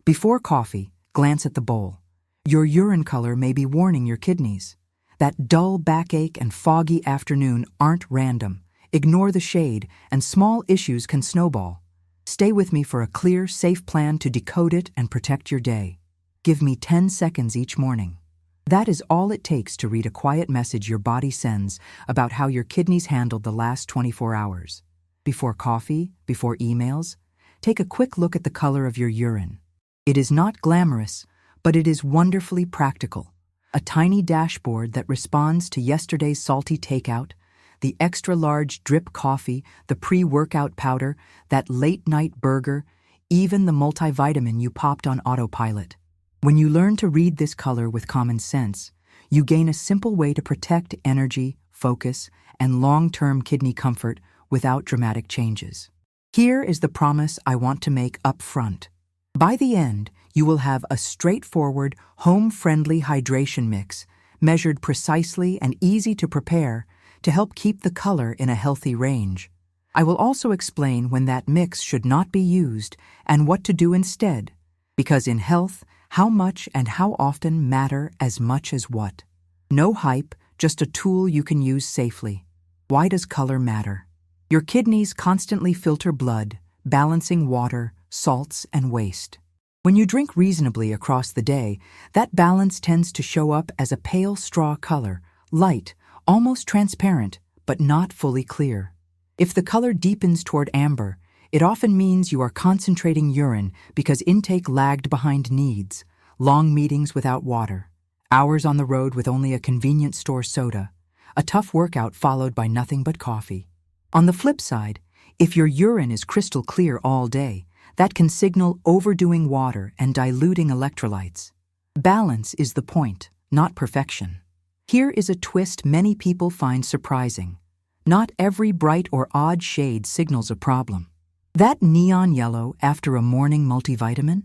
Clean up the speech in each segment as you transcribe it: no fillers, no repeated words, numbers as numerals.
Before coffee, glance at the bowl. Your urine color may be warning your kidneys. That dull backache and foggy afternoon aren't random. Ignore the shade, and small issues can snowball. Stay with me for a clear, safe plan to decode it and protect your day. Give me 10 seconds each morning. That is all it takes to read a quiet message your body sends about how your kidneys handled the last 24 hours. Before coffee, before emails, take a quick look at the color of your urine. It is not glamorous, but it is wonderfully practical. A tiny dashboard that responds to yesterday's salty takeout, the extra-large drip coffee, the pre-workout powder, that late-night burger, even the multivitamin you popped on autopilot. When you learn to read this color with common sense, you gain a simple way to protect energy, focus, and long-term kidney comfort without dramatic changes. Here is the promise I want to make up front. By the end, you will have a straightforward, home-friendly hydration mix, measured precisely and easy to prepare to help keep the color in a healthy range. I will also explain when that mix should not be used and what to do instead, because in health, how much and how often matter as much as what. No hype, just a tool you can use safely. Why does color matter? Your kidneys constantly filter blood, balancing water, salts, and waste. When you drink reasonably across the day, that balance tends to show up as a pale straw color, light, almost transparent, but not fully clear. If the color deepens toward amber, it often means you are concentrating urine because intake lagged behind needs, long meetings without water, hours on the road with only a convenience store soda, a tough workout followed by nothing but coffee. On the flip side, if your urine is crystal clear all day, that can signal overdoing water and diluting electrolytes. Balance is the point, not perfection. Here is a twist many people find surprising. Not every bright or odd shade signals a problem. That neon yellow after a morning multivitamin?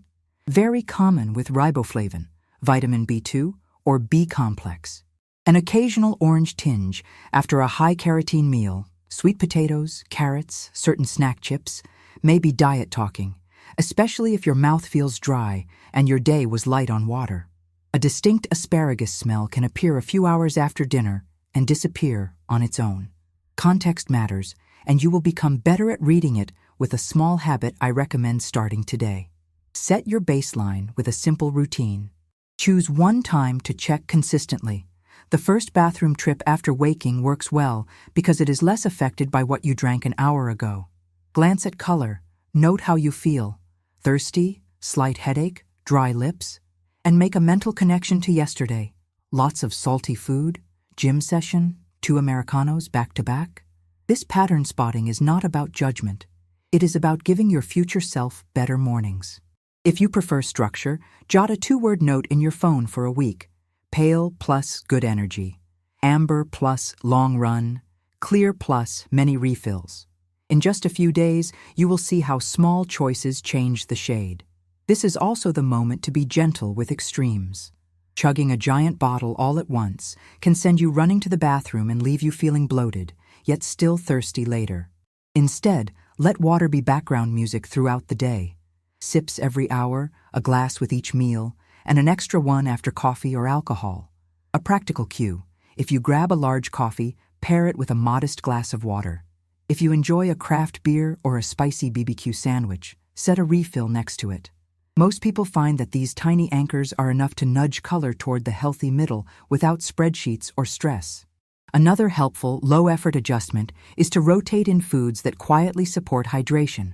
Very common with riboflavin, vitamin B2, or B-complex. An occasional orange tinge after a high-carotene meal, sweet potatoes, carrots, certain snack chips, may be diet talking, especially if your mouth feels dry and your day was light on water. A distinct asparagus smell can appear a few hours after dinner and disappear on its own. Context matters, and you will become better at reading it with a small habit I recommend starting today. Set your baseline with a simple routine. Choose one time to check consistently. The first bathroom trip after waking works well because it is less affected by what you drank an hour ago. Glance at color, note how you feel. Thirsty, slight headache, dry lips, and make a mental connection to yesterday. Lots of salty food, gym session, 2 Americanos back to back. This pattern spotting is not about judgment. It is about giving your future self better mornings. If you prefer structure, jot a 2-word note in your phone for a week. Pale plus good energy. Amber plus long run. Clear plus many refills. In just a few days, you will see how small choices change the shade. This is also the moment to be gentle with extremes. Chugging a giant bottle all at once can send you running to the bathroom and leave you feeling bloated, yet still thirsty later. Instead, let water be background music throughout the day. Sips every hour, a glass with each meal, and an extra one after coffee or alcohol. A practical cue: if you grab a large coffee, pair it with a modest glass of water. If you enjoy a craft beer or a spicy BBQ sandwich, set a refill next to it. Most people find that these tiny anchors are enough to nudge color toward the healthy middle without spreadsheets or stress. Another helpful, low-effort adjustment is to rotate in foods that quietly support hydration.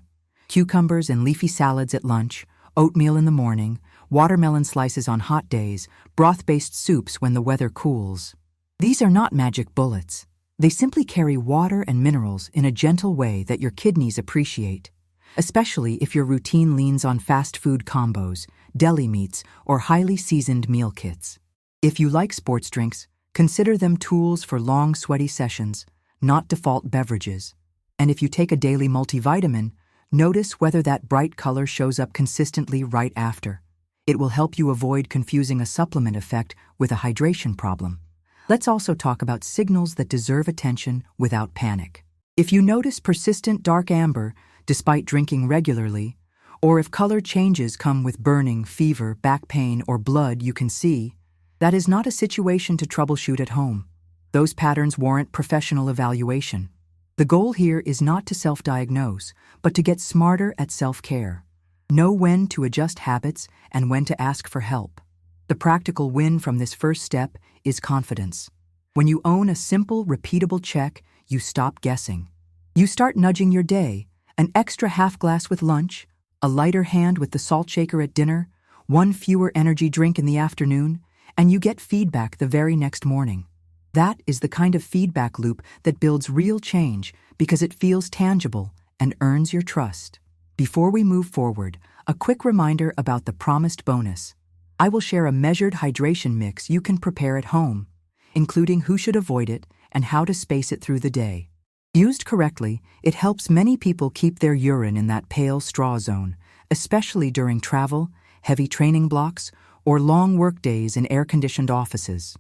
Cucumbers and leafy salads at lunch, oatmeal in the morning, watermelon slices on hot days, broth-based soups when the weather cools. These are not magic bullets. They simply carry water and minerals in a gentle way that your kidneys appreciate, especially if your routine leans on fast food combos, deli meats, or highly seasoned meal kits. If you like sports drinks, consider them tools for long, sweaty sessions, not default beverages. And if you take a daily multivitamin, notice whether that bright color shows up consistently right after. It will help you avoid confusing a supplement effect with a hydration problem. Let's also talk about signals that deserve attention without panic. If you notice persistent dark amber, despite drinking regularly, or if color changes come with burning, fever, back pain, or blood you can see, that is not a situation to troubleshoot at home. Those patterns warrant professional evaluation. The goal here is not to self-diagnose, but to get smarter at self-care. Know when to adjust habits and when to ask for help. The practical win from this first step is confidence. When you own a simple, repeatable check, you stop guessing. You start nudging your day, an extra half glass with lunch, a lighter hand with the salt shaker at dinner, one fewer energy drink in the afternoon, and you get feedback the very next morning. That is the kind of feedback loop that builds real change because it feels tangible and earns your trust. Before we move forward, a quick reminder about the promised bonus. I will share a measured hydration mix you can prepare at home, including who should avoid it and how to space it through the day. Used correctly, it helps many people keep their urine in that pale straw zone, especially during travel, heavy training blocks, or long workdays in air-conditioned offices.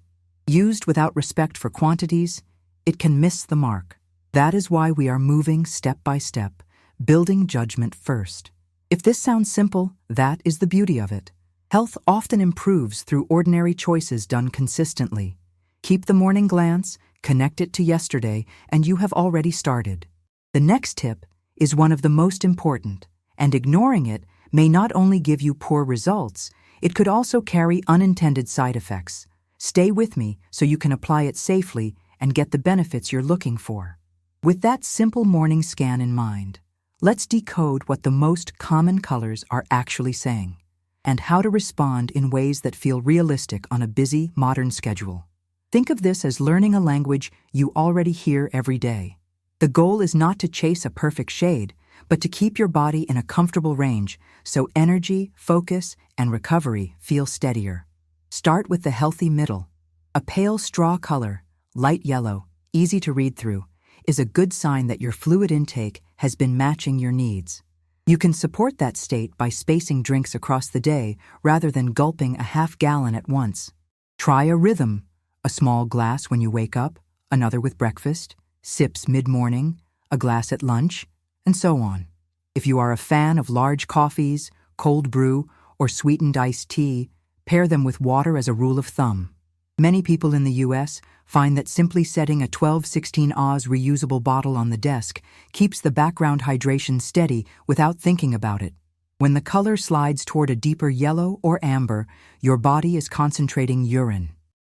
Used without respect for quantities, it can miss the mark. That is why we are moving step by step, building judgment first. If this sounds simple, that is the beauty of it. Health often improves through ordinary choices done consistently. Keep the morning glance, connect it to yesterday, and you have already started. The next tip is one of the most important, and ignoring it may not only give you poor results, it could also carry unintended side effects. Stay with me so you can apply it safely and get the benefits you're looking for. With that simple morning scan in mind, let's decode what the most common colors are actually saying, and how to respond in ways that feel realistic on a busy, modern schedule. Think of this as learning a language you already hear every day. The goal is not to chase a perfect shade, but to keep your body in a comfortable range so energy, focus, and recovery feel steadier. Start with the healthy middle. A pale straw color, light yellow, easy to read through, is a good sign that your fluid intake has been matching your needs. You can support that state by spacing drinks across the day rather than gulping a half-gallon at once. Try a rhythm. A small glass when you wake up, another with breakfast, sips mid-morning, a glass at lunch, and so on. If you are a fan of large coffees, cold brew, or sweetened iced tea, pair them with water as a rule of thumb. Many people in the US find that simply setting a 12-16 Oz reusable bottle on the desk keeps the background hydration steady without thinking about it. When the color slides toward a deeper yellow or amber, your body is concentrating urine.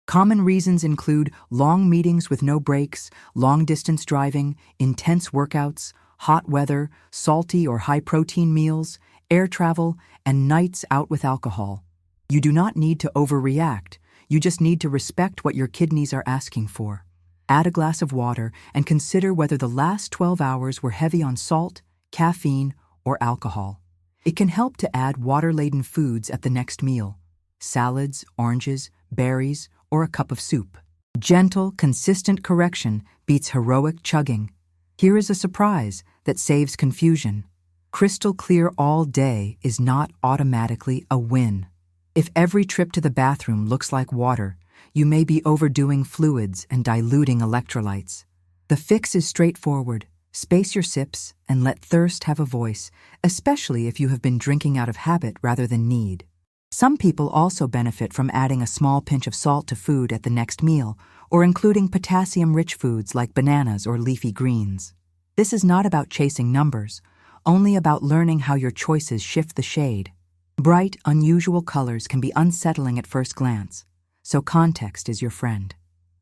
Common reasons include long meetings with no breaks, long-distance driving, intense workouts, hot weather, salty or high-protein meals, air travel, and nights out with alcohol. You do not need to overreact. You just need to respect what your kidneys are asking for. Add a glass of water and consider whether the last 12 hours were heavy on salt, caffeine, or alcohol. It can help to add water-laden foods at the next meal. Salads, oranges, berries, or a cup of soup. Gentle, consistent correction beats heroic chugging. Here is a surprise that saves confusion. Crystal clear all day is not automatically a win. If every trip to the bathroom looks like water, you may be overdoing fluids and diluting electrolytes. The fix is straightforward. Space your sips and let thirst have a voice, especially if you have been drinking out of habit rather than need. Some people also benefit from adding a small pinch of salt to food at the next meal, or including potassium-rich foods like bananas or leafy greens. This is not about chasing numbers, only about learning how your choices shift the shade. Bright, unusual colors can be unsettling at first glance, so context is your friend.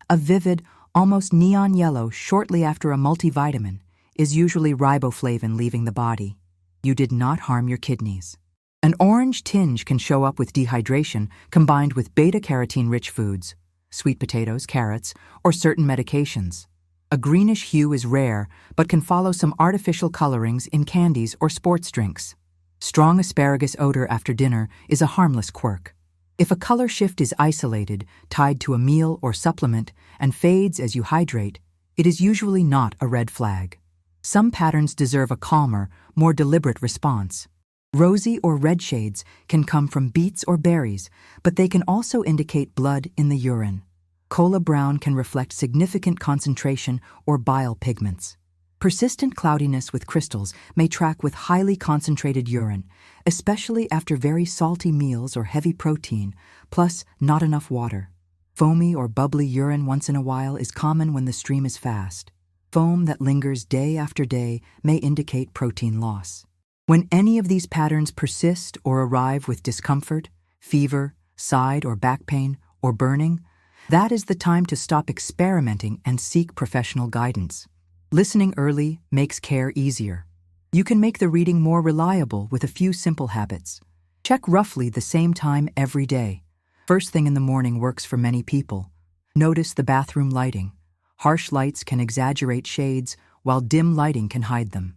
A vivid, almost neon yellow shortly after a multivitamin is usually riboflavin leaving the body. You did not harm your kidneys. An orange tinge can show up with dehydration combined with beta-carotene-rich foods, sweet potatoes, carrots, or certain medications. A greenish hue is rare, but can follow some artificial colorings in candies or sports drinks. Strong asparagus odor after dinner is a harmless quirk. If a color shift is isolated, tied to a meal or supplement, and fades as you hydrate, it is usually not a red flag. Some patterns deserve a calmer, more deliberate response. Rosy or red shades can come from beets or berries, but they can also indicate blood in the urine. Cola brown can reflect significant concentration or bile pigments. Persistent cloudiness with crystals may track with highly concentrated urine, especially after very salty meals or heavy protein, plus not enough water. Foamy or bubbly urine once in a while is common when the stream is fast. Foam that lingers day after day may indicate protein loss. When any of these patterns persist or arrive with discomfort, fever, side or back pain, or burning, that is the time to stop experimenting and seek professional guidance. Listening early makes care easier. You can make the reading more reliable with a few simple habits. Check roughly the same time every day. First thing in the morning works for many people. Notice the bathroom lighting. Harsh lights can exaggerate shades, while dim lighting can hide them.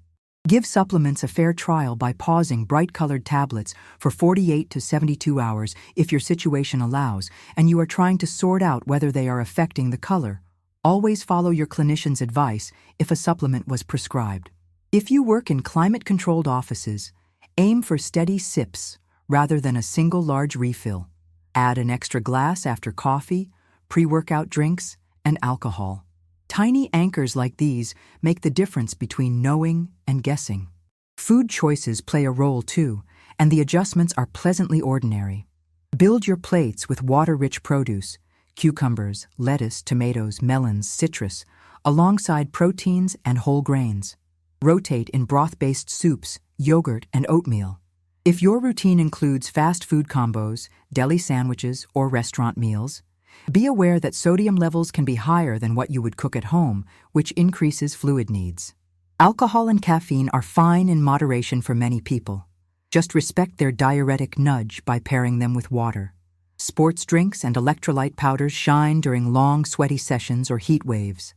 Give supplements a fair trial by pausing bright-colored tablets for 48 to 72 hours if your situation allows and you are trying to sort out whether they are affecting the color. Always follow your clinician's advice if a supplement was prescribed. If you work in climate-controlled offices, aim for steady sips rather than a single large refill. Add an extra glass after coffee, pre-workout drinks, and alcohol. Tiny anchors like these make the difference between knowing and guessing. Food choices play a role too, and the adjustments are pleasantly ordinary. Build your plates with water-rich produce, cucumbers, lettuce, tomatoes, melons, citrus, alongside proteins and whole grains. Rotate in broth-based soups, yogurt, and oatmeal. If your routine includes fast food combos, deli sandwiches, or restaurant meals, be aware that sodium levels can be higher than what you would cook at home, which increases fluid needs. Alcohol and caffeine are fine in moderation for many people. Just respect their diuretic nudge by pairing them with water. Sports drinks and electrolyte powders shine during long, sweaty sessions or heat waves.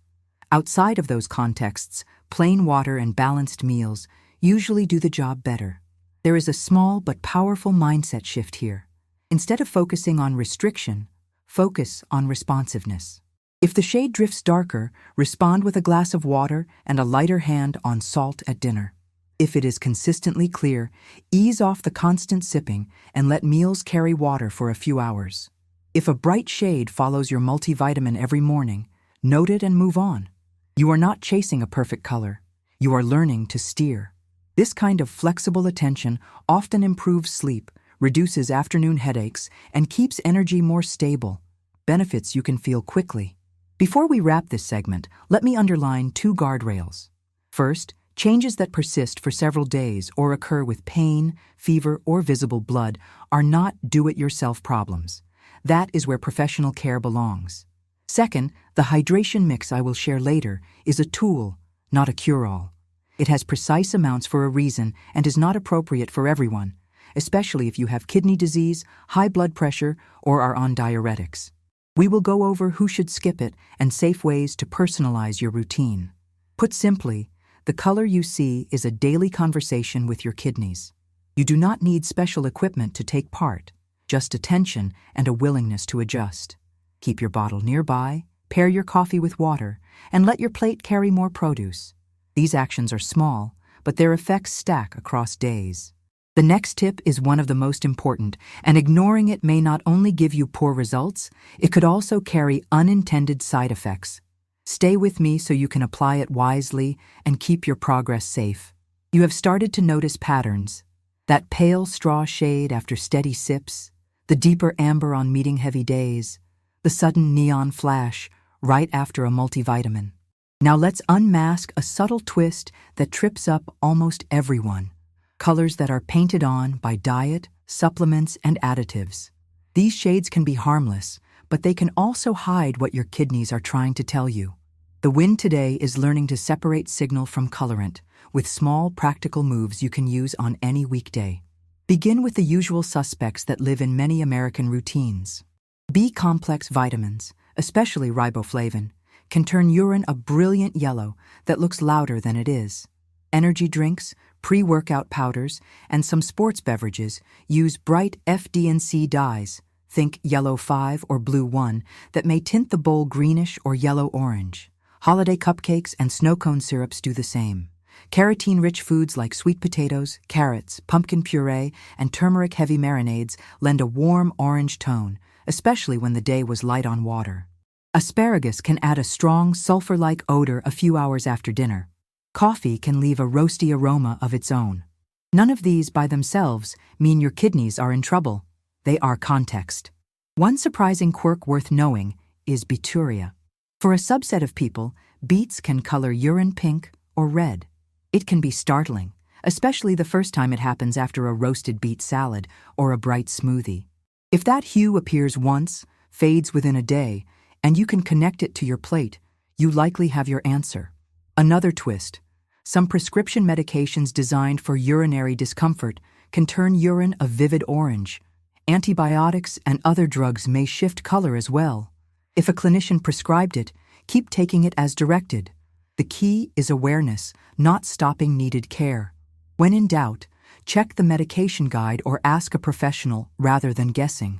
Outside of those contexts, plain water and balanced meals usually do the job better. There is a small but powerful mindset shift here. Instead of focusing on restriction, focus on responsiveness. If the shade drifts darker, respond with a glass of water and a lighter hand on salt at dinner. If it is consistently clear, ease off the constant sipping and let meals carry water for a few hours. If a bright shade follows your multivitamin every morning, note it and move on. You are not chasing a perfect color. You are learning to steer. This kind of flexible attention often improves sleep, reduces afternoon headaches, and keeps energy more stable. Benefits you can feel quickly. Before we wrap this segment, let me underline two guardrails. First, changes that persist for several days or occur with pain, fever, or visible blood are not do-it-yourself problems. That is where professional care belongs. Second, the hydration mix I will share later is a tool, not a cure-all. It has precise amounts for a reason and is not appropriate for everyone, especially if you have kidney disease, high blood pressure, or are on diuretics. We will go over who should skip it and safe ways to personalize your routine. Put simply, the color you see is a daily conversation with your kidneys. You do not need special equipment to take part, just attention and a willingness to adjust. Keep your bottle nearby, pair your coffee with water, and let your plate carry more produce. These actions are small, but their effects stack across days. The next tip is one of the most important, and ignoring it may not only give you poor results, it could also carry unintended side effects. Stay with me so you can apply it wisely and keep your progress safe. You have started to notice patterns. That pale straw shade after steady sips, the deeper amber on meeting-heavy days, the sudden neon flash right after a multivitamin. Now let's unmask a subtle twist that trips up almost everyone. Colors that are painted on by diet, supplements, and additives. These shades can be harmless, but they can also hide what your kidneys are trying to tell you. The win today is learning to separate signal from colorant, with small, practical moves you can use on any weekday. Begin with the usual suspects that live in many American routines. B-complex vitamins, especially riboflavin, can turn urine a brilliant yellow that looks louder than it is. Energy drinks, pre-workout powders, and some sports beverages use bright FD&C dyes, think yellow 5 or blue 1, that may tint the bowl greenish or yellow-orange. Holiday cupcakes and snow cone syrups do the same. Carotene-rich foods like sweet potatoes, carrots, pumpkin puree, and turmeric-heavy marinades lend a warm orange tone, especially when the day was light on water. Asparagus can add a strong, sulfur-like odor a few hours after dinner. Coffee can leave a roasty aroma of its own. None of these by themselves mean your kidneys are in trouble. They are context. One surprising quirk worth knowing is beeturia. For a subset of people, beets can color urine pink or red. It can be startling, especially the first time it happens after a roasted beet salad or a bright smoothie. If that hue appears once, fades within a day, and you can connect it to your plate, you likely have your answer. Another twist: some prescription medications designed for urinary discomfort can turn urine a vivid orange. Antibiotics and other drugs may shift color as well. If a clinician prescribed it, keep taking it as directed. The key is awareness, not stopping needed care. When in doubt, check the medication guide or ask a professional rather than guessing.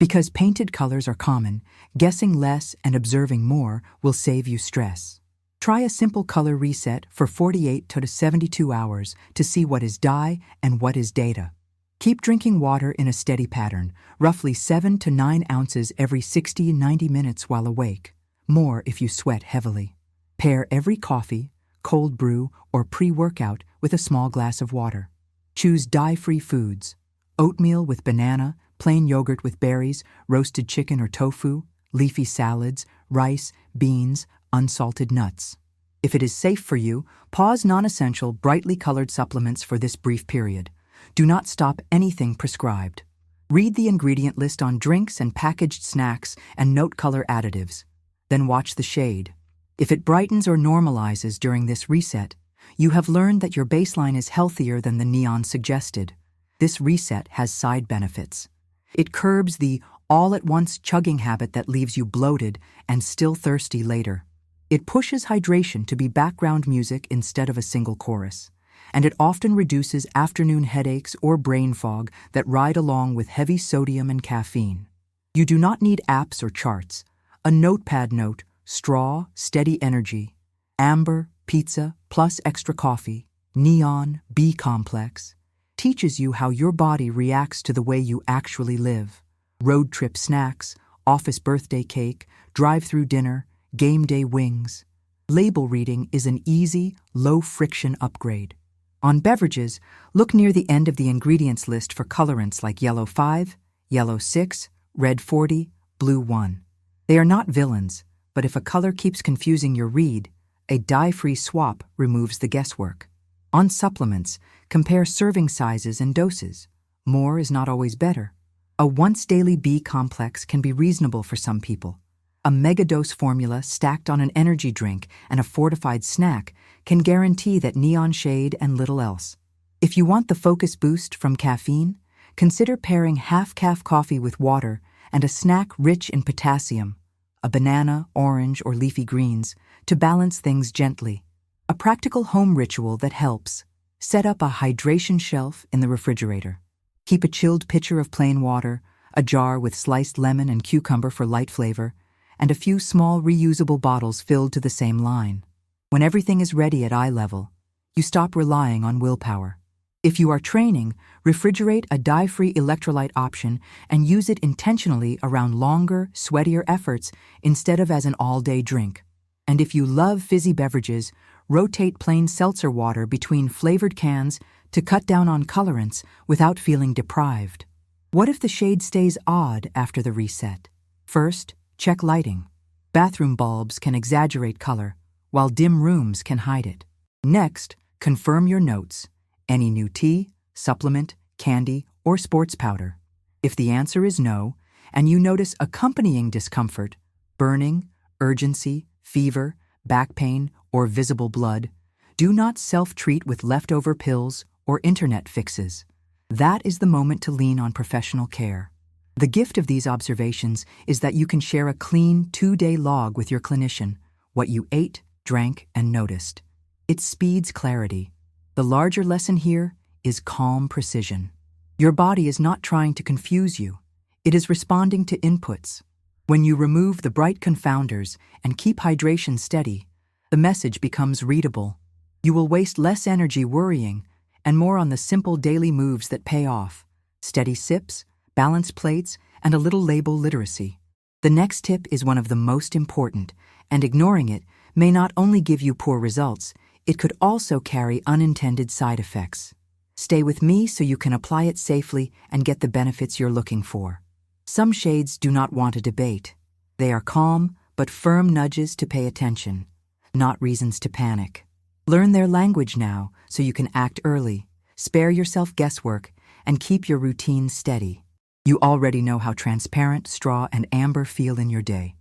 Because painted colors are common, guessing less and observing more will save you stress. Try a simple color reset for 48 to 72 hours to see what is dye and what is data. Keep drinking water in a steady pattern, roughly 7 to 9 ounces every 60-90 minutes while awake, more if you sweat heavily. Pair every coffee, cold brew, or pre-workout with a small glass of water. Choose dye-free foods: oatmeal with banana, plain yogurt with berries, roasted chicken or tofu, leafy salads, rice, beans, unsalted nuts. If it is safe for you, pause non-essential, brightly colored supplements for this brief period. Do not stop anything prescribed. Read the ingredient list on drinks and packaged snacks and note color additives. Then watch the shade. If it brightens or normalizes during this reset, you have learned that your baseline is healthier than the neon suggested. This reset has side benefits. It curbs the all-at-once chugging habit that leaves you bloated and still thirsty later. It pushes hydration to be background music instead of a single chorus. And it often reduces afternoon headaches or brain fog that ride along with heavy sodium and caffeine. You do not need apps or charts. A notepad note: straw, steady energy; amber, pizza, plus extra coffee; neon, B-complex, teaches you how your body reacts to the way you actually live. Road trip snacks, office birthday cake, drive-through dinner, game day wings. Label reading is an easy, low-friction upgrade. On beverages, look near the end of the ingredients list for colorants like yellow 5, yellow 6, red 40, blue 1. They are not villains, but if a color keeps confusing your read, a dye-free swap removes the guesswork. On supplements, compare serving sizes and doses. More is not always better. A once-daily B-complex can be reasonable for some people. A megadose formula stacked on an energy drink and a fortified snack can guarantee that neon shade and little else. If you want the focus boost from caffeine, consider pairing half-calf coffee with water and a snack rich in potassium, a banana, orange, or leafy greens, to balance things gently. A practical home ritual that helps: set up a hydration shelf in the refrigerator. Keep a chilled pitcher of plain water, a jar with sliced lemon and cucumber for light flavor, and a few small reusable bottles filled to the same line. When everything is ready at eye level, you stop relying on willpower. If you are training, refrigerate a dye-free electrolyte option and use it intentionally around longer, sweatier efforts instead of as an all-day drink. And if you love fizzy beverages, rotate plain seltzer water between flavored cans to cut down on colorants without feeling deprived. What if the shade stays odd after the reset? First, check lighting. Bathroom bulbs can exaggerate color, while dim rooms can hide it. Next, confirm your notes: any new tea, supplement, candy, or sports powder. If the answer is no, and you notice accompanying discomfort, burning, urgency, fever, back pain, or visible blood, do not self-treat with leftover pills or internet fixes. That is the moment to lean on professional care. The gift of these observations is that you can share a clean 2-day log with your clinician: what you ate, drank, and noticed. It speeds clarity. The larger lesson here is calm precision. Your body is not trying to confuse you. It is responding to inputs. When you remove the bright confounders and keep hydration steady, the message becomes readable. You will waste less energy worrying and more on the simple daily moves that pay off: steady sips, balanced plates, and a little label literacy. The next tip is one of the most important, and ignoring it may not only give you poor results, It could also carry unintended side effects. Stay with me so you can apply it safely and get the benefits you're looking for. Some shades do not want a debate. They are calm but firm nudges to pay attention, not reasons to panic. Learn their language now so you can act early, spare yourself guesswork, and keep your routine steady. You already know how transparent, straw, and amber feel in your day.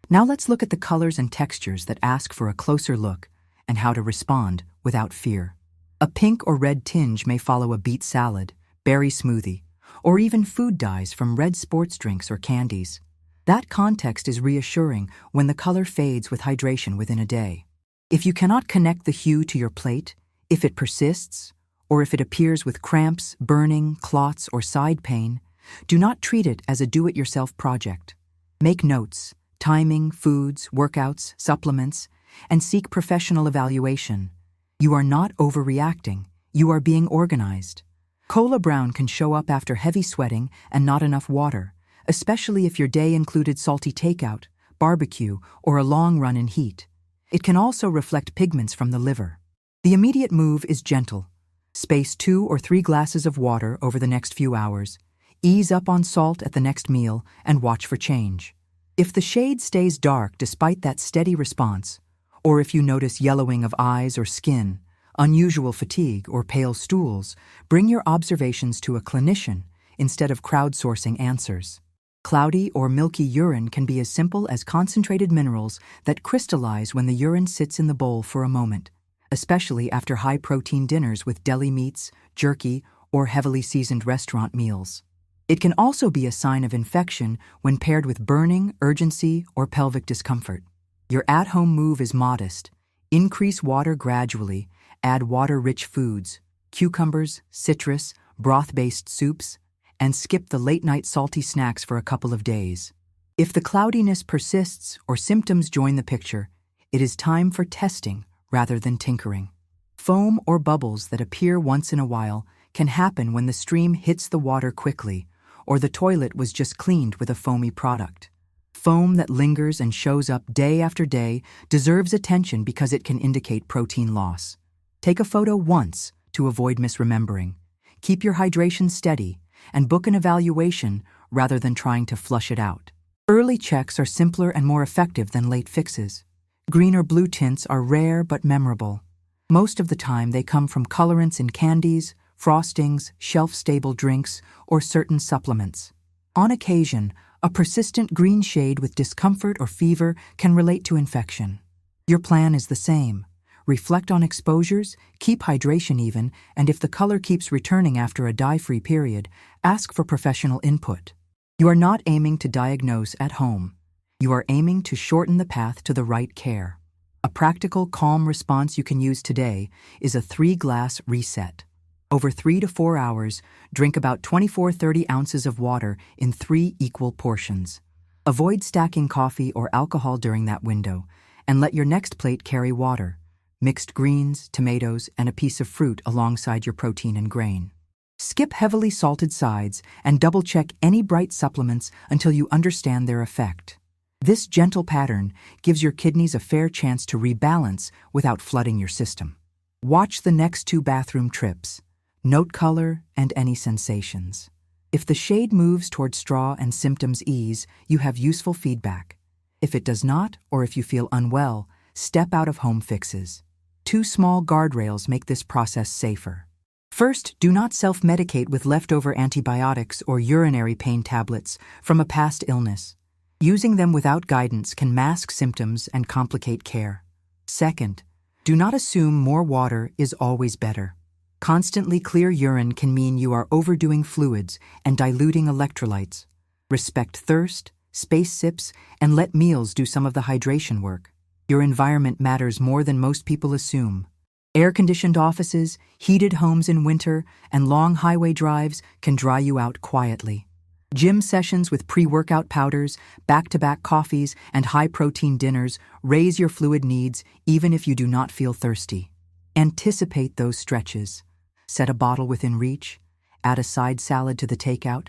Now let's look at the colors and textures that ask for a closer look and how to respond without fear. A pink or red tinge may follow a beet salad, berry smoothie, or even food dyes from red sports drinks or candies. That context is reassuring when the color fades with hydration within a day. If you cannot connect the hue to your plate, if it persists, or if it appears with cramps, burning, clots, or side pain, do not treat it as a do-it-yourself project. Make notes, timing, foods, workouts, supplements, and seek professional evaluation. You are not overreacting. You are being organized. Cola brown can show up after heavy sweating and not enough water, especially if your day included salty takeout, barbecue, or a long run in heat. It can also reflect pigments from the liver. The immediate move is gentle. Space 2 or 3 glasses of water over the next few hours. Ease up on salt at the next meal and watch for change. If the shade stays dark despite that steady response, or if you notice yellowing of eyes or skin, unusual fatigue, or pale stools, bring your observations to a clinician instead of crowdsourcing answers. Cloudy or milky urine can be as simple as concentrated minerals that crystallize when the urine sits in the bowl for a moment, especially after high-protein dinners with deli meats, jerky, or heavily seasoned restaurant meals. It can also be a sign of infection when paired with burning, urgency, or pelvic discomfort. Your at-home move is modest. Increase water gradually, add water-rich foods, cucumbers, citrus, broth-based soups, and skip the late-night salty snacks for a couple of days. If the cloudiness persists or symptoms join the picture, it is time for testing rather than tinkering. Foam or bubbles that appear once in a while can happen when the stream hits the water quickly or the toilet was just cleaned with a foamy product. Foam that lingers and shows up day after day deserves attention because it can indicate protein loss. Take a photo once to avoid misremembering. Keep your hydration steady and book an evaluation rather than trying to flush it out. Early checks are simpler and more effective than late fixes. Green or blue tints are rare but memorable. Most of the time they come from colorants in candies, frostings, shelf-stable drinks, or certain supplements. On occasion, a persistent green shade with discomfort or fever can relate to infection. Your plan is the same. Reflect on exposures, keep hydration even, and if the color keeps returning after a dye-free period, ask for professional input. You are not aiming to diagnose at home. You are aiming to shorten the path to the right care. A practical, calm response you can use today is a 3-glass reset. Over 3 to 4 hours, drink about 24-30 ounces of water in 3 equal portions. Avoid stacking coffee or alcohol during that window, and let your next plate carry water, mixed greens, tomatoes, and a piece of fruit alongside your protein and grain. Skip heavily salted sides and double-check any bright supplements until you understand their effect. This gentle pattern gives your kidneys a fair chance to rebalance without flooding your system. Watch the next 2 bathroom trips. Note color and any sensations. If the shade moves toward straw and symptoms ease, you have useful feedback. If it does not, or if you feel unwell, step out of home fixes. 2 small guardrails make this process safer. First, do not self-medicate with leftover antibiotics or urinary pain tablets from a past illness. Using them without guidance can mask symptoms and complicate care. Second, do not assume more water is always better. Constantly clear urine can mean you are overdoing fluids and diluting electrolytes. Respect thirst, space sips, and let meals do some of the hydration work. Your environment matters more than most people assume. Air-conditioned offices, heated homes in winter, and long highway drives can dry you out quietly. Gym sessions with pre-workout powders, back-to-back coffees, and high-protein dinners raise your fluid needs even if you do not feel thirsty. Anticipate those stretches. Set a bottle within reach, add a side salad to the takeout,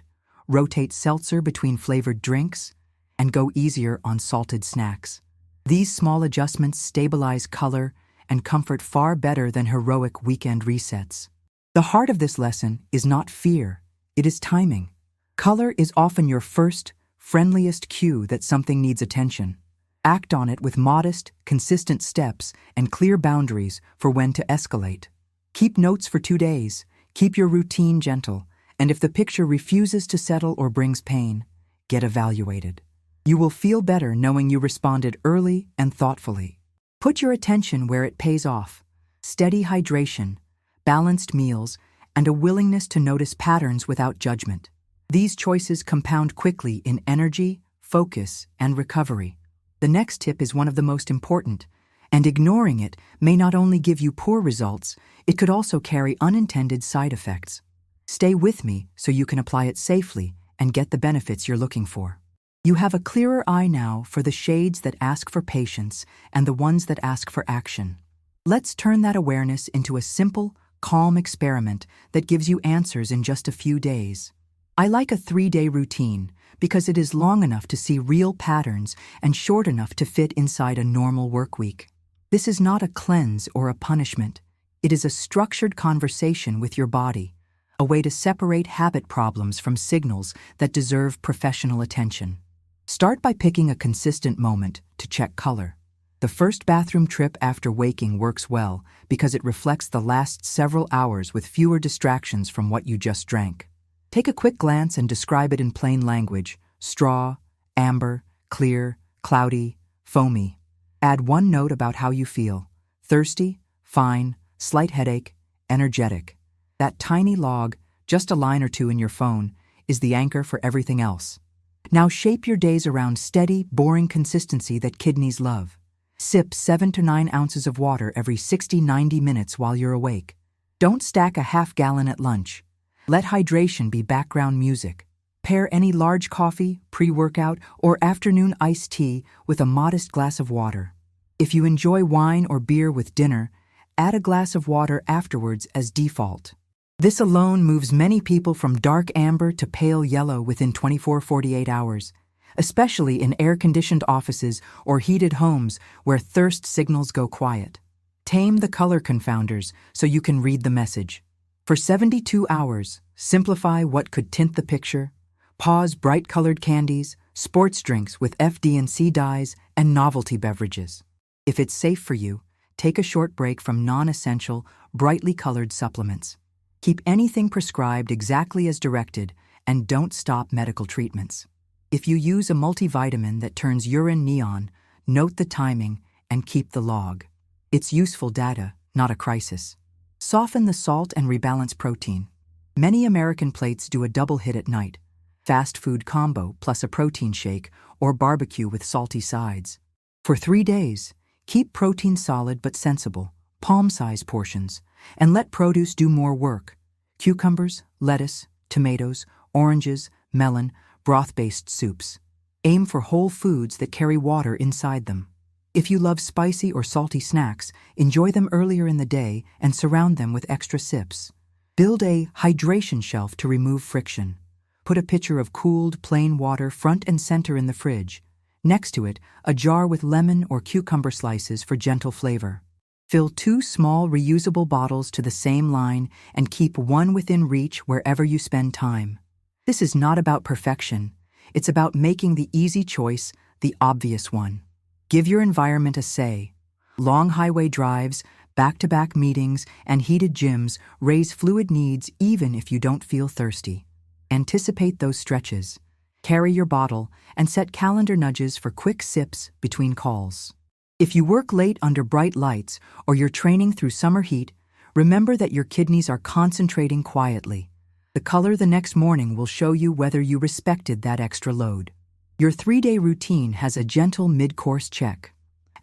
rotate seltzer between flavored drinks, and go easier on salted snacks. These small adjustments stabilize color and comfort far better than heroic weekend resets. The heart of this lesson is not fear, it is timing. Color is often your first, friendliest cue that something needs attention. Act on it with modest, consistent steps and clear boundaries for when to escalate. Keep notes for 2 days, keep your routine gentle, and if the picture refuses to settle or brings pain, get evaluated. You will feel better knowing you responded early and thoughtfully. Put your attention where it pays off. Steady hydration, balanced meals, and a willingness to notice patterns without judgment. These choices compound quickly in energy, focus, and recovery. The next tip is one of the most important, and ignoring it may not only give you poor results, it could also carry unintended side effects. Stay with me so you can apply it safely and get the benefits you're looking for. You have a clearer eye now for the shades that ask for patience and the ones that ask for action. Let's turn that awareness into a simple, calm experiment that gives you answers in just a few days. I like a 3-day routine because it is long enough to see real patterns and short enough to fit inside a normal work week. This is not a cleanse or a punishment. It is a structured conversation with your body, a way to separate habit problems from signals that deserve professional attention. Start by picking a consistent moment to check color. The first bathroom trip after waking works well because it reflects the last several hours with fewer distractions from what you just drank. Take a quick glance and describe it in plain language: straw, amber, clear, cloudy, foamy. Add one note about how you feel: thirsty, fine, slight headache, energetic. That tiny log, just a line or two in your phone, is the anchor for everything else. Now shape your days around steady, boring consistency that kidneys love. Sip 7 to 9 ounces of water every 60-90 minutes while you're awake. Don't stack a half gallon at lunch. Let hydration be background music. Pair any large coffee, pre-workout, or afternoon iced tea with a modest glass of water. If you enjoy wine or beer with dinner, add a glass of water afterwards as default. This alone moves many people from dark amber to pale yellow within 24-48 hours, especially in air-conditioned offices or heated homes where thirst signals go quiet. Tame the color confounders so you can read the message. For 72 hours, simplify what could tint the picture. Pause bright-colored candies, sports drinks with FD&C dyes, and novelty beverages. If it's safe for you, take a short break from non-essential, brightly colored supplements. Keep anything prescribed exactly as directed, and don't stop medical treatments. If you use a multivitamin that turns urine neon, note the timing and keep the log. It's useful data, not a crisis. Soften the salt and rebalance protein. Many American plates do a double hit at night: fast food combo plus a protein shake or barbecue with salty sides. For 3 days, keep protein solid but sensible, palm-size portions, and let produce do more work. Cucumbers, lettuce, tomatoes, oranges, melon, broth-based soups. Aim for whole foods that carry water inside them. If you love spicy or salty snacks, enjoy them earlier in the day and surround them with extra sips. Build a hydration shelf to remove friction. Put a pitcher of cooled, plain water front and center in the fridge. Next to it, a jar with lemon or cucumber slices for gentle flavor. Fill 2 small reusable bottles to the same line and keep one within reach wherever you spend time. This is not about perfection. It's about making the easy choice the obvious one. Give your environment a say. Long highway drives, back-to-back meetings, and heated gyms raise fluid needs even if you don't feel thirsty. Anticipate those stretches. Carry your bottle and set calendar nudges for quick sips between calls. If you work late under bright lights or you're training through summer heat, remember that your kidneys are concentrating quietly. The color the next morning will show you whether you respected that extra load. Your 3-day routine has a gentle mid-course check.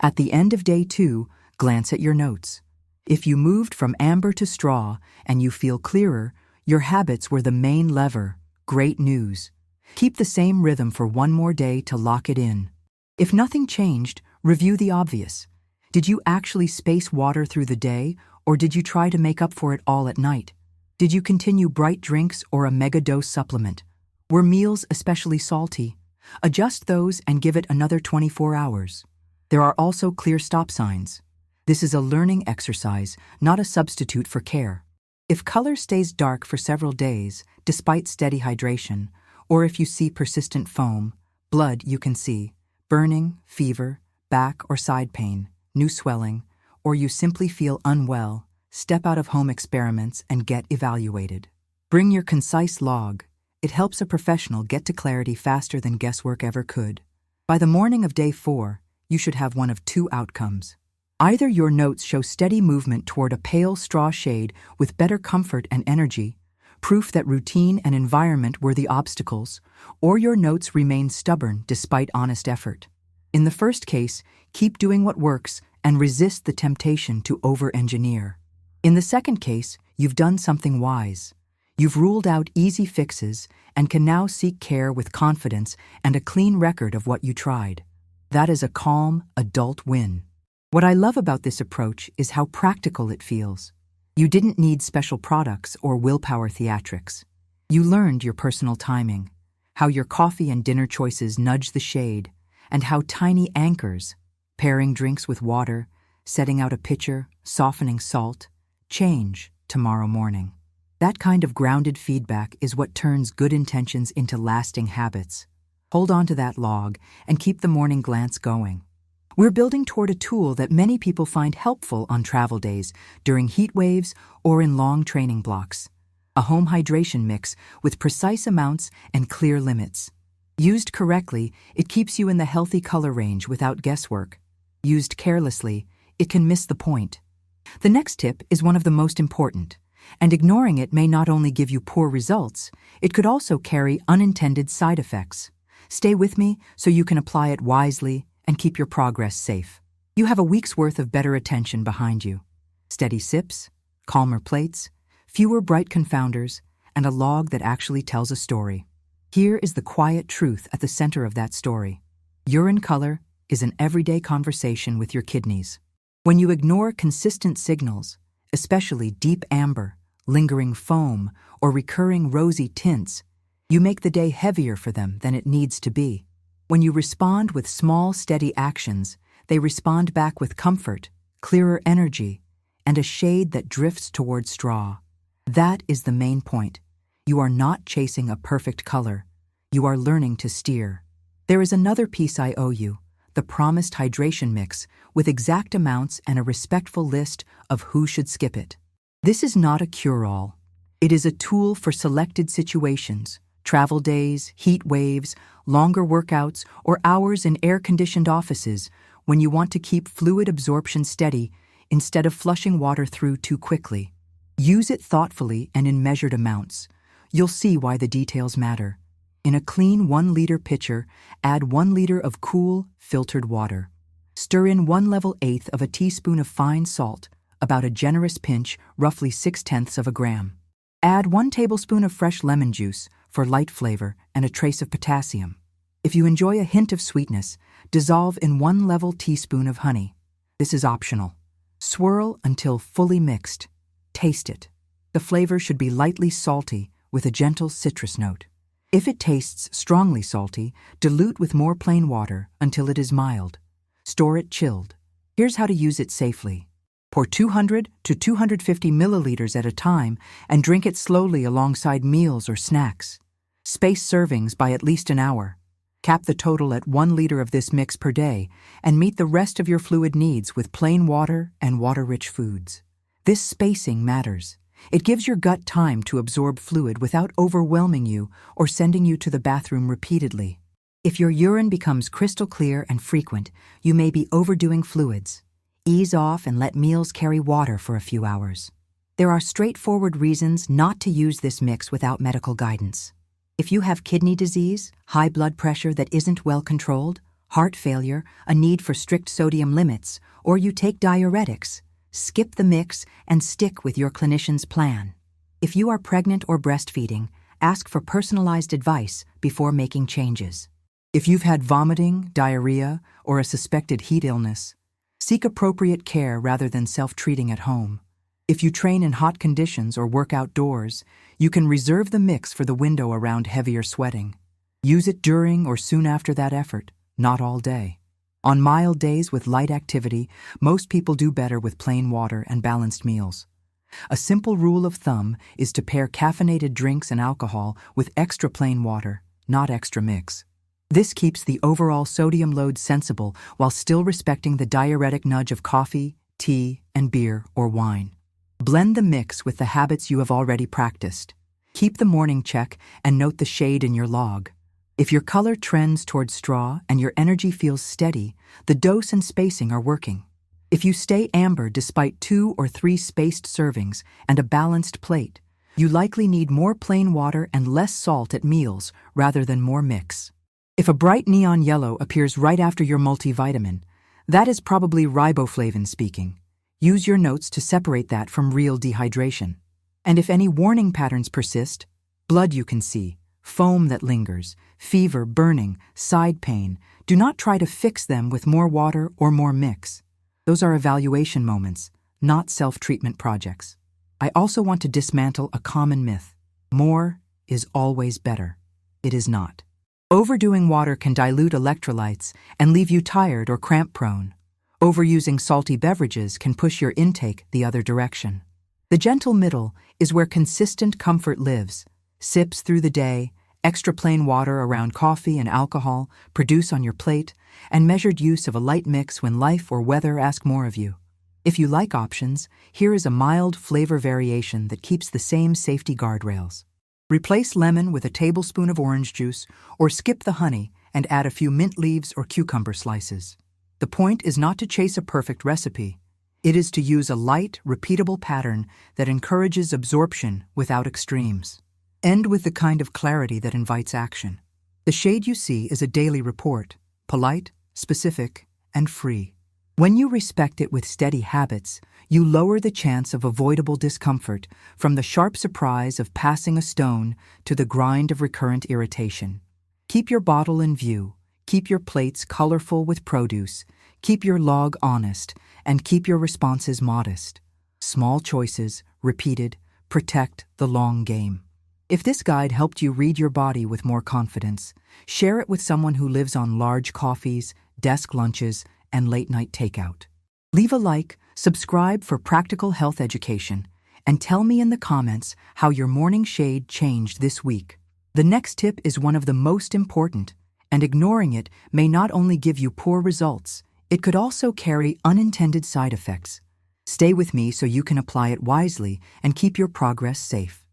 At the end of day 2, glance at your notes. If you moved from amber to straw and you feel clearer, your habits were the main lever. Great news. Keep the same rhythm for 1 more day to lock it in. If nothing changed, review the obvious. Did you actually space water through the day, or did you try to make up for it all at night? Did you continue bright drinks or a mega-dose supplement? Were meals especially salty? Adjust those and give it another 24 hours. There are also clear stop signs. This is a learning exercise, not a substitute for care. If color stays dark for several days, despite steady hydration, or if you see persistent foam, blood you can see, burning, fever, back or side pain, new swelling, or you simply feel unwell, step out of home experiments and get evaluated. Bring your concise log. It helps a professional get to clarity faster than guesswork ever could. By the morning of day 4, you should have one of two outcomes. Either your notes show steady movement toward a pale straw shade with better comfort and energy, proof that routine and environment were the obstacles, or your notes remain stubborn despite honest effort. In the first case, keep doing what works and resist the temptation to over-engineer. In the second case, you've done something wise. You've ruled out easy fixes and can now seek care with confidence and a clean record of what you tried. That is a calm, adult win. What I love about this approach is how practical it feels. You didn't need special products or willpower theatrics. You learned your personal timing, how your coffee and dinner choices nudge the shade, and how tiny anchors, pairing drinks with water, setting out a pitcher, softening salt, change tomorrow morning. That kind of grounded feedback is what turns good intentions into lasting habits. Hold on to that log and keep the morning glance going. We're building toward a tool that many people find helpful on travel days, during heat waves, or in long training blocks. A home hydration mix with precise amounts and clear limits. Used correctly, it keeps you in the healthy color range without guesswork. Used carelessly, it can miss the point. The next tip is one of the most important, and ignoring it may not only give you poor results, it could also carry unintended side effects. Stay with me so you can apply it wisely and keep your progress safe. You have a week's worth of better attention behind you. Steady sips, calmer plates, fewer bright confounders, and a log that actually tells a story. Here is the quiet truth at the center of that story. Urine color is an everyday conversation with your kidneys. When you ignore consistent signals, especially deep amber, lingering foam, or recurring rosy tints, you make the day heavier for them than it needs to be. When you respond with small, steady actions, they respond back with comfort, clearer energy, and a shade that drifts toward straw. That is the main point. You are not chasing a perfect color. You are learning to steer. There is another piece I owe you, the promised hydration mix, with exact amounts and a respectful list of who should skip it. This is not a cure-all. It is a tool for selected situations, travel days, heat waves, longer workouts, or hours in air-conditioned offices when you want to keep fluid absorption steady instead of flushing water through too quickly. Use it thoughtfully and in measured amounts. You'll see why the details matter. In a clean 1-liter pitcher, add 1 liter of cool, filtered water. Stir in 1/8 of a teaspoon of fine salt, about a generous pinch, roughly 0.6 of a gram. Add 1 tablespoon of fresh lemon juice for light flavor and a trace of potassium. If you enjoy a hint of sweetness, dissolve in 1 level teaspoon of honey. This is optional. Swirl until fully mixed. Taste it. The flavor should be lightly salty with a gentle citrus note. If it tastes strongly salty, dilute with more plain water until it is mild. Store it chilled. Here's how to use it safely. Pour 200 to 250 milliliters at a time and drink it slowly alongside meals or snacks. Space servings by at least an hour. Cap the total at 1 liter of this mix per day and meet the rest of your fluid needs with plain water and water-rich foods. This spacing matters. It gives your gut time to absorb fluid without overwhelming you or sending you to the bathroom repeatedly. If your urine becomes crystal clear and frequent, you may be overdoing fluids. Ease off and let meals carry water for a few hours. There are straightforward reasons not to use this mix without medical guidance. If you have kidney disease, high blood pressure that isn't well controlled, heart failure, a need for strict sodium limits, or you take diuretics, skip the mix and stick with your clinician's plan. If you are pregnant or breastfeeding, ask for personalized advice before making changes. If you've had vomiting, diarrhea, or a suspected heat illness, seek appropriate care rather than self-treating at home. If you train in hot conditions or work outdoors, you can reserve the mix for the window around heavier sweating. Use it during or soon after that effort, not all day. On mild days with light activity, most people do better with plain water and balanced meals. A simple rule of thumb is to pair caffeinated drinks and alcohol with extra plain water, not extra mix. This keeps the overall sodium load sensible while still respecting the diuretic nudge of coffee, tea, and beer or wine. Blend the mix with the habits you have already practiced. Keep the morning check and note the shade in your log. If your color trends towards straw and your energy feels steady, the dose and spacing are working. If you stay amber despite 2 or 3 spaced servings and a balanced plate, you likely need more plain water and less salt at meals rather than more mix. If a bright neon yellow appears right after your multivitamin, that is probably riboflavin speaking. Use your notes to separate that from real dehydration. And if any warning patterns persist, blood you can see, foam that lingers, fever, burning, side pain, do not try to fix them with more water or more mix. Those are evaluation moments, not self-treatment projects. I also want to dismantle a common myth. More is always better. It is not. Overdoing water can dilute electrolytes and leave you tired or cramp-prone. Overusing salty beverages can push your intake the other direction. The gentle middle is where consistent comfort lives. Sips through the day, extra plain water around coffee and alcohol, produce on your plate, and measured use of a light mix when life or weather ask more of you. If you like options, here is a mild flavor variation that keeps the same safety guardrails. Replace lemon with a tablespoon of orange juice, or skip the honey and add a few mint leaves or cucumber slices. The point is not to chase a perfect recipe. It is to use a light, repeatable pattern that encourages absorption without extremes. End with the kind of clarity that invites action. The shade you see is a daily report, polite, specific, and free. When you respect it with steady habits, you lower the chance of avoidable discomfort, from the sharp surprise of passing a stone to the grind of recurrent irritation. Keep your bottle in view, keep your plates colorful with produce, keep your log honest, and keep your responses modest. Small choices, repeated, protect the long game. If this guide helped you read your body with more confidence, share it with someone who lives on large coffees, desk lunches, and late-night takeout. Leave a like, subscribe for practical health education, and tell me in the comments how your morning shade changed this week. The next tip is one of the most important, and ignoring it may not only give you poor results, it could also carry unintended side effects. Stay with me so you can apply it wisely and keep your progress safe.